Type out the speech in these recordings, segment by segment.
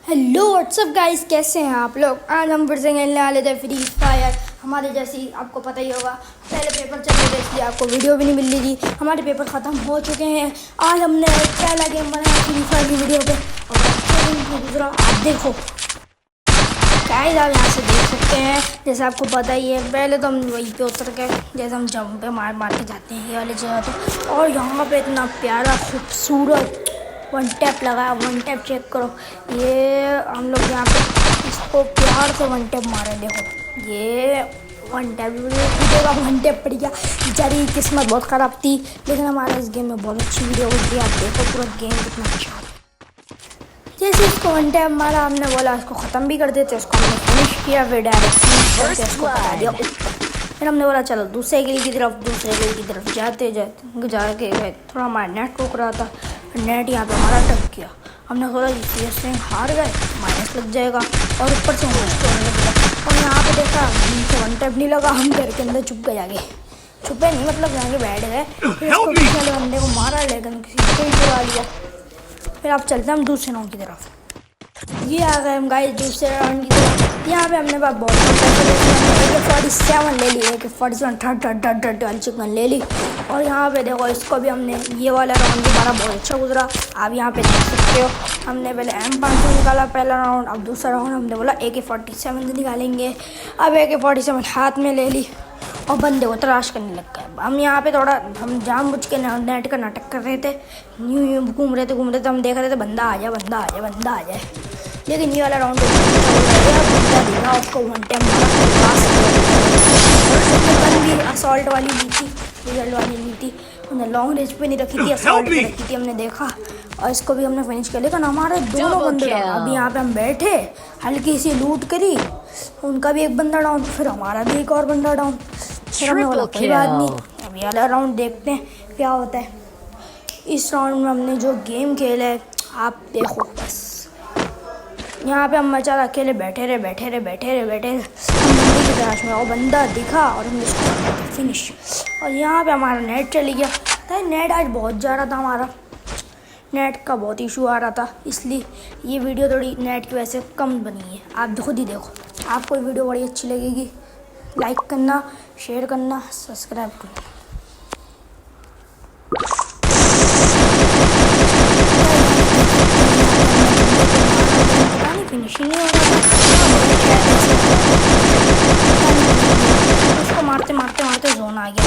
Hello what's up guys, कैसे हैं आप लोग। आज हम फिर से खेलने वाले थे फ्री फायर। हमारे जैसी आपको पता ही होगा, पहले पेपर चल रहे थे इसलिए आपको वीडियो भी नहीं मिल रही थी। हमारे पेपर ख़त्म हो चुके हैं। आज हमने पहला गेम बनाया फ्री फायर की वीडियो पे और दूसरा आप देखो गाइस। आप यहाँ से देख सकते हैं, जैसे आपको पता ही है। पहले तो हम वहीं पे उतर के जैसे हम जंप पे मार मार के जाते हैं ये वाली जगह पे, और यहाँ पे इतना प्यारा खूबसूरत वन टैप लगा। वन टैप चेक करो, ये हम लोग यहाँ पे इसको प्यार से वन टैप मारे। देखो ये वन टैप वन टैप पड़ गया। बेचारी किस्मत बहुत ख़राब थी, लेकिन हमारा इस गेम में बहुत अच्छी वीडियो होती है। आप देखो पूरा गेम कितना अच्छा है। जैसे इसको वन टैप मारा, हमने बोला इसको ख़त्म भी कर देते, उसको हमने फिनिश किया। फिर डायरेक्ट इसको हटा दिया ऊपर। फिर हमने बोला चलो दूसरे गिल की तरफ जाते जाके गए। थोड़ा हमारा नेट रुक रहा था, नेट यहाँ पे हमारा टक किया। हमने सोचा इससे हार गए, माइनस लग जाएगा, और ऊपर से और यहाँ पे देखा नीचे वन टैप नहीं लगा। हम घर के अंदर छुप गए, आगे छुपे नहीं मतलब जाके बैठ गए। फिर उसको पीछे वाले बंदे को मारा, लेकिन किसी को ही चुरा लिया। फिर आप चलते हैं हम दूसरे राउंड की तरफ। ये आ गए हम गाइस दूसरे राउंड की तरफ। यहाँ पे हमने बहुत AK-47 ले ली, AK-47 थर्ड वाली चिकन ले ली। और यहाँ पे देखो इसको भी हमने ये वाला राउंड दोबारा बहुत अच्छा गुजरा। आप यहाँ पे देख सकते हो, हमने पहले M500 निकाला पहला राउंड। अब दूसरा राउंड हमने बोला AK-47 निकालेंगे। अब AK-47 हाथ में ले ली और बंदे को तलाश करने लग गए। हम यहाँ पे थोड़ा हम जानबूझ के नेट का नाटक कर रहे थे, यूँ घूम रहे थे। हम देख रहे थे बंदा आ जाए। लेकिन ये वाला राउंड बंदा दिखा, उसको वन टाइम भी असॉल्ट वाली ली थी, रिजल्ट वाली ली थी। हमने लॉन्ग रेंज पे नहीं रखी थी, असॉल्ट पे रखी थी। हमने देखा और इसको भी हमने फिनिश किया। लेकिन हमारे दोनों बंदे अभी यहाँ पे हम बैठे, हल्की सी लूट करी, उनका भी एक बंदा डाउन, फिर हमारा भी एक और बंदा डाउन। फिर हमने बोला कोई बात नहीं, अब ये वाला राउंड देखते हैं क्या होता है। इस राउंड में हमने जो गेम खेला है आप देखो बस। यहाँ पे हम मचा अकेले बैठे रहे। हम बंदे की तलाश में, और बंदा दिखा और हमने उसको फिनिश। और यहाँ पे हमारा नेट चली गया था। नेट आज बहुत जा रहा था, हमारा नेट का बहुत इशू आ रहा था, इसलिए ये वीडियो थोड़ी नेट की वजह से कम बनी है। आप खुद ही देखो, आपको वीडियो बड़ी अच्छी लगेगी। लाइक करना, शेयर करना, सब्सक्राइब करना। फिनिशिंग नहीं हो रहा था, उसको मारते जोन आ गया।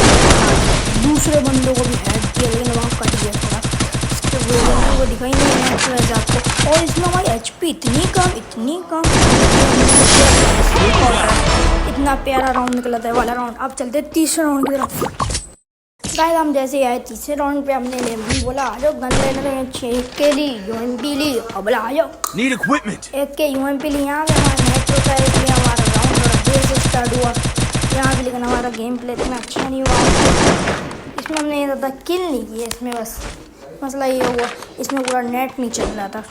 दूसरे बंदों को भी हेड किया, लेकिन वहाँ कट गया थोड़ा, वो दिखाई नहीं है आपको। और इसमें हमारी HP इतनी कम इतना प्यारा राउंड निकला था वाला राउंड। अब चलते तीसरे राउंड की तरफ। गाइस हम जैसे ही आए तीसरे राउंड पे, हमने बोला आ जाओ गन लेने। 6 के ली UMP ली और बोला आ जाओ एक के UMP ली। यहाँ पे हमारा नेट रुका है, इसलिए हमारा राउंड थोड़ा देर से स्टार्ट हुआ यहाँ पे, लेकिन हमारा गेम प्ले इतना अच्छा नहीं हुआ। इसमें हमने ज़्यादा किल नहीं किए, इसमें बस मसला ये हुआ इसमें पूरा नेट नहीं चल रहा था।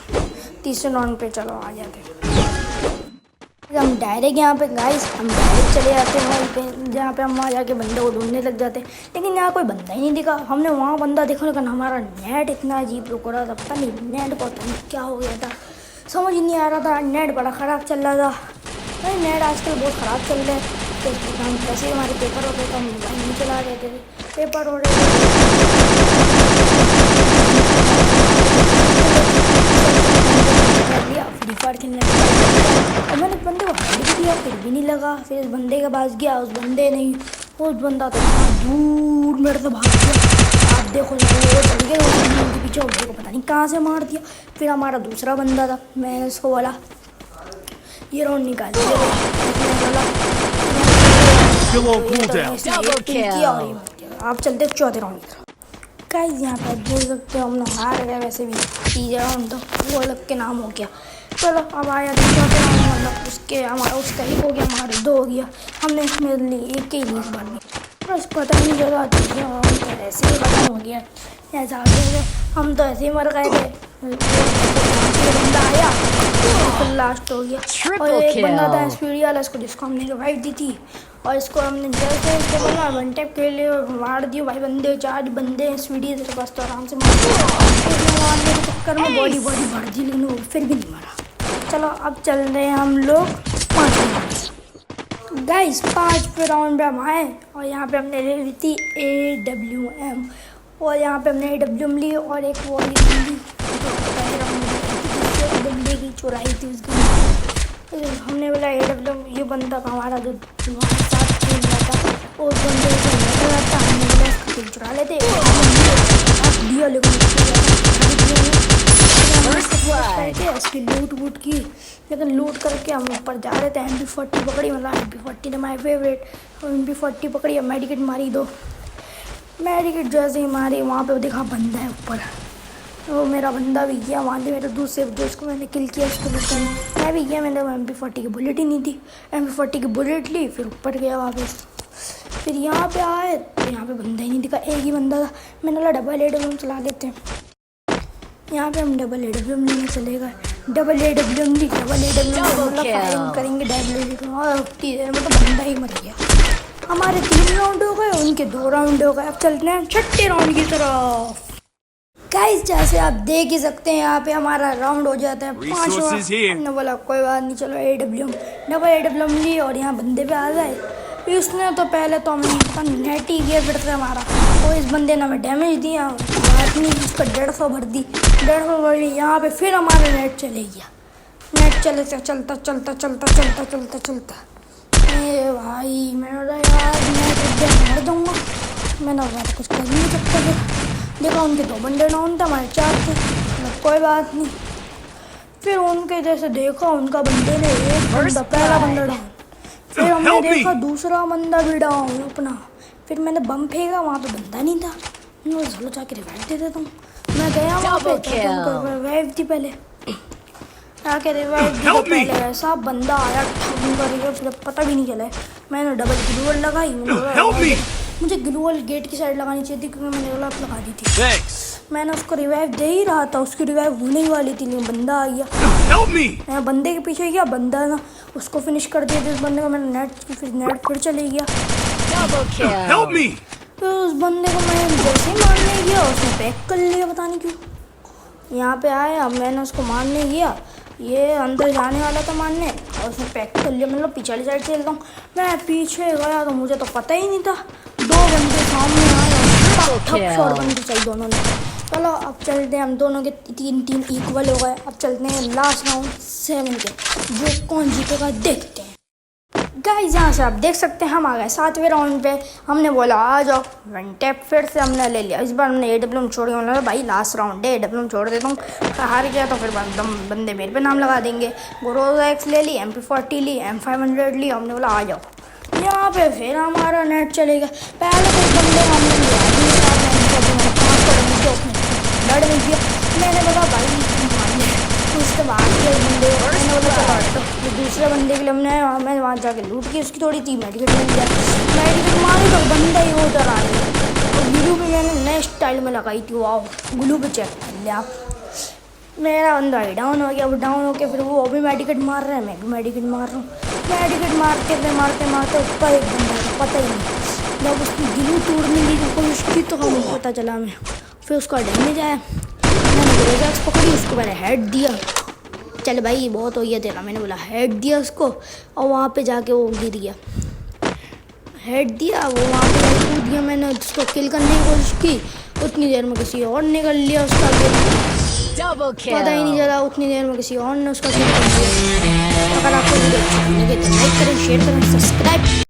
तीसरे राउंड पे चलो आ जाते हम डायरेक्ट यहाँ पे गाइस, हम डायरेक्ट चले जाते हैं वहीं पे जहाँ पे हम वहाँ जाके बंदे को ढूंढने लग जाते। लेकिन यहाँ कोई बंदा ही नहीं दिखा। हमने वहाँ बंदा देखा, लेकिन हमारा नेट इतना अजीब रुक रहा था, पता नहीं नेट को क्या हो गया था, समझ ही नहीं आ रहा था। नेट बड़ा ख़राब चल रहा था। अरे नेट आजकल बहुत ख़राब चल रहा है। तो हम कैसे ही हमारे पेपर होते थे, हम मोबाइल नहीं चला रहे थे, पेपर हो रहे फ्री फायर खेलने और मैंने बंदे को हेड भी दिया, फिर भी नहीं लगा। फिर उस बंदे के पास गया, उस बंदे नहीं, उस बंदा तो दूर मेरे से भाग गया। आप देखो उनके पीछे बंदे को पता नहीं कहाँ से मार दिया। फिर हमारा दूसरा बंदा था, मैंने उसको बोला ये राउंड निकाल दिया। आप चलते चौथे राउंड की तरफ। गाइस यहाँ पर देख सकते हो हमने हार गया, वैसे भी तीसरा राउंड तो वो अलग के नाम हो गया। चलो अब आया चौथे राउंड, मतलब उसका एक हो गया, हमारे 2 हो गया। हमने इसमें एक ही ली इस बार में, बस पता नहीं चला। ऐसे ही खत्म हो गया। ऐसा हम तो ऐसे ही मर गए थे। बंदा आया फिर लास्ट हो गया। और एक बंदा था स्पीड वाला, जिसको हमने रिवाइव दी थी, और इसको हमने जैसे इसको बोला वन टैप खेल लिया और मार दियो भाई। बंदे 4 बंदे हैं स्पीडी तेरे पास, तो आराम से मारने के चक्कर में बॉडी भर दी, लेकिन वो फिर भी नहीं मरा। चलो अब चल रहे हैं हम लोग 5 गाइस। 5वें राउंड पे हम आए और यहाँ पे हमने ले ली थी AWM और यहाँ पे हमने AWM ली और एक वो ली जिससे बंदे की चुराई थी उसकी। हमने बोला AWM ये बंदा का हमारा जो साथ खेल रहा था और बंदे से निकल था, हमने बोला इसका चुरा लेते दिया लेकिन उसकी लूट वूट की। लेकिन लूट करके हम ऊपर जा रहे थे, MP40 पकड़ी, मतलब MP40 ने माई फेवरेट। MP40 पकड़ी और मेडिकेट मारी 2 मेडिकेट जैसे ही मारी वहाँ पे देखा बंदा है ऊपर, वो मेरा बंदा भी गया वहाँ से। मेरे दूसरे दोस्त को मैंने किल किया, उसको मैं भी गया। मैंने MP40 की बुलेट ही नहीं थी, MP40 की बुलेट ली, फिर ऊपर गया वापस। फिर यहाँ पे आए तो यहाँ पे बंदा ही नहीं दिखा, एक ही बंदा था। मैंने बोला डबल AWM चला लेते हैं। यहाँ पे हम डबल AWM लेने चले गए, डबल AWM फायरिंग करेंगे और उतनी देर में तो बंदा ही मर गया। हमारे 3 राउंड हो गए, उनके 2 राउंड हो गए। अब चलते हैं 6ठे राउंड की तरफ। गाइस जैसे आप देख ही सकते हैं यहाँ पे हमारा राउंड हो जाता है 5वां। हमने बोला कोई बात नहीं, चलो AWM डबल AWM ली और यहाँ बंदे पे आ गए। इसने तो पहले तो हमें नेट ही किया, फिर से हमारा तो इस बंदे ने हमें डैमेज दिया, बात नहीं उसका 150 भर दी, 150 भर ली। यहाँ पे फिर हमारा नेट चले गया, नेट चलता ए भाई मैंने बोला यार नेट मार दूँगा। मैंने बोला कुछ कर नहीं सकता। फिर देखा उनके 2 बंदे डाउन थे, हमारे 4 थे, कोई बात नहीं। फिर उनके जैसे देखा उनका बंदे ने एक बंदा पहला बंदा डाउन, फिर हमने देखा दूसरा बंदा भी डाउन अपना। फिर मैंने बम फेंका, वहाँ पे बंदा नहीं था। मैं चलो जाके रिवाइव दे देता हूँ। मैं गया वहाँ पे रिवाइव थी पहले, आके रिवाइव दी तो पहले ऐसा बंदा आया ठग करके, फिर पता भी नहीं चला। मैंने डबल ग्लूवॉल लगाई, मुझे ग्लूवॉल गेट की साइड लगानी चाहिए थी क्योंकि मैंने गलत लगा दी थी। मैंने उसको रिवाइव दे ही रहा था, उसकी रिवाइव होने ही वाली थी, लेकिन बंदा आ गया। मैं बंदे के पीछे गया, बंदा ना उसको फिनिश कर दिया था उस बंदे को। मैंने नेट फिर चले गया, फिर उस बंदे को मैं जैसे ही मारने गया उसने पैक कर लिया, पता नहीं क्यों। यहाँ पे आया, मैंने उसको मारने गया, ये अंदर जाने वाला था मारने और उसने पैक कर लिया। मतलब पीछे वाली साइड से चलता हूँ, मैं पीछे गया तो मुझे तो पता ही नहीं था 2 बंदे सामने आए, शॉट बंदे चाहिए दोनों ने। चलो अब चलते हैं, हम दोनों के 3-3 इक्वल हो गए। अब चलते हैं लास्ट राउंड 7 के, जो कौन जीतेगा देखते हैं। गाइस यहाँ से आप देख सकते हैं हम आ गए 7वें राउंड पे। हमने बोला आ जाओ, 1 टैप फिर से हमने ले लिया। इस बार हमने AWM छोड़ दिया, भाई लास्ट राउंड है AWM छोड़ देता हूँ, हार गया तो फिर बंदे मेरे पे नाम लगा देंगे। ग्रोजा X ले ली, MP40 ली, M500 ली। हमने बोला आ जाओ। यहाँ पे फिर हमारा नेट चलेगा। पहले तो बंदे हमने लड़ नहीं दिया, मैंने बोला भाई उसके बाद बंदे तो दूसरे बंदे के लिए मैं वहाँ जाके लूट की, उसकी थोड़ी थी मेडिकेट मिल गया, मेडिकेट मारी तो बंदा ही उधर आ गया। और ग्लू भी मैंने नए स्टाइल में लगाई थी, वाह ग्लू भी चेक कर लिया। मेरा बंदा ही डाउन हो गया, वो डाउन हो गया, फिर वो भी मेडिकेट मार रहा है, मैं भी मेडिकेट मार रहा हूँ। मेडिकेट मारते ऊपर एक बंदा था, पता ही नहीं, जब उसकी ग्लू तोड़ने की कोशिश की तो हमें पता चला हमें। फिर उसका डैमेज आया, मैंने ग्रोजा X पकड़ी, उसको मैंने हेड दिया। चल भाई बहुत हो गया तेरा, मैंने बोला हेड दिया उसको और वहाँ पे जाके वो गिर गया, हेड दिया, वो वहाँ पे कूद दिया। मैंने उसको किल करने की कोशिश की, उतनी देर में किसी और ने कर लिया उसका किल, पता ही नहीं चला। उतनी देर में किसी और ने उसका किल कर लिया। अगर आपको वीडियो अच्छा लगे तो लाइक करें, शेयर करें, सब्सक्राइब